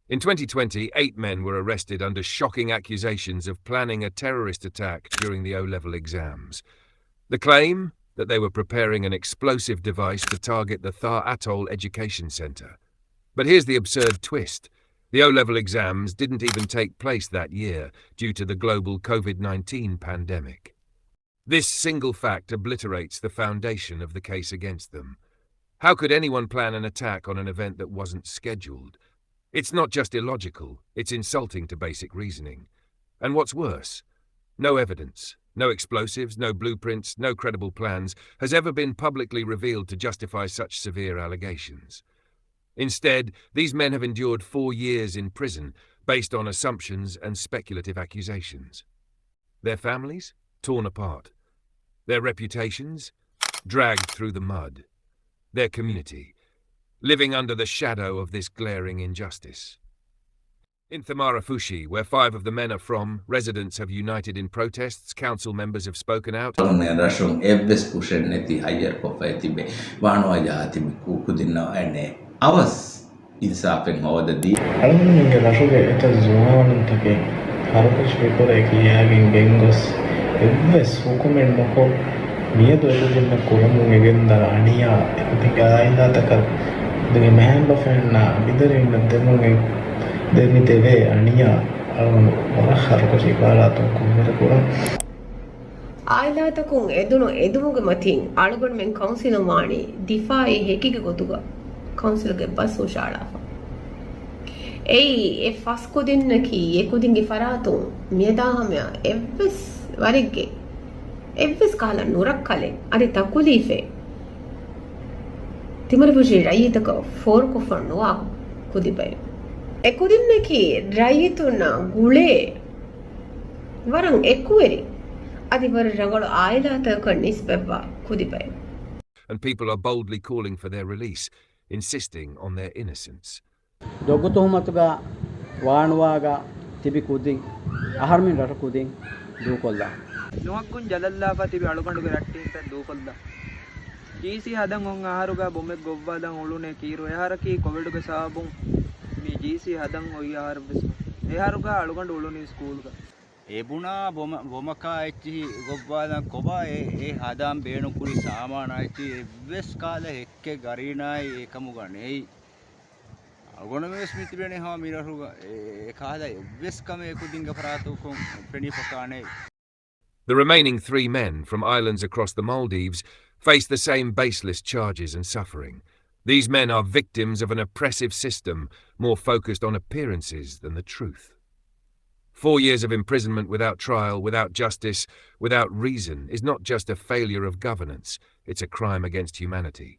In 2020, 8 men were arrested under shocking accusations of planning a terrorist attack during the O-level exams. The claim? That they were preparing an explosive device to target the Thar Atoll Education Center. But here's the absurd twist. The O-level exams didn't even take place that year due to the global COVID-19 pandemic. This single fact obliterates the foundation of the case against them. How could anyone plan an attack on an event that wasn't scheduled? It's not just illogical, it's insulting to basic reasoning. And what's worse, no evidence, no explosives, no blueprints, no credible plans has ever been publicly revealed to justify such severe allegations. Instead, these men have endured 4 years in prison based on assumptions and speculative accusations. Their families? Torn apart. Their reputations? Dragged through the mud. Their community? Living under the shadow of this glaring injustice. In Thamarafushi, where 5 of the men are from, residents have united in protests, council members have spoken out. ආයිලාතකුන් එදුණු එදුමුගේ මතින් අලුගොඩ මෙන් council මාණි දිෆායි හෙකිගේ ගොතුග කවුන්සිල්ගේ bus උෂාලාෆා එයි ඒ ෆස් කොදින්නකි ඒ කොදින්ගේ ෆරාතුන් මියදාහමයා එව්ස් වරිග්ගේ එව්ස් කාලා නුරක් කලේ අරි තකුලීෆේ තිමරපුෂි රයිතක ෆෝර් කොෆර් නොවා කුදිබයි ඒ කොදින්නකි රයිතුන ගුලේ වරන් එක්කුවෙරි And people are boldly calling for their release, insisting on their innocence. Dogutuhumatuga Wanuaga Tibi Kuding, Aharmin Ratakuding, Dukola. Nuakun Jalala Tibi Alukan and Dukola. GC Hadang Haruga Bomet Govada Ulune Kiro Haraki, Koveduka Sabum, GC Hadang Oyar Eharuka Alukan Uluni school. එබුණා බොමකා ඇච්චි ගොබ්වාදන් කොබා ඒ හදාම් බේනුකුරි සාමාන ඇච්චි එවස් කාලේ එක්කේ ගරීනායි ඒකමු ගණේයි අගොනමේ ස්මිතිබෙනේ හා මිරහුග ඒ කාලේ එවස් කම ඒකුදින්ග පරාතුකුම් පෙනි පකානේ. The remaining 3 men from islands across the Maldives face the same baseless charges and suffering. These men are victims of an oppressive system more focused on appearances than the truth. 4 years of imprisonment without trial, without justice, without reason is not just a failure of governance, it's a crime against humanity.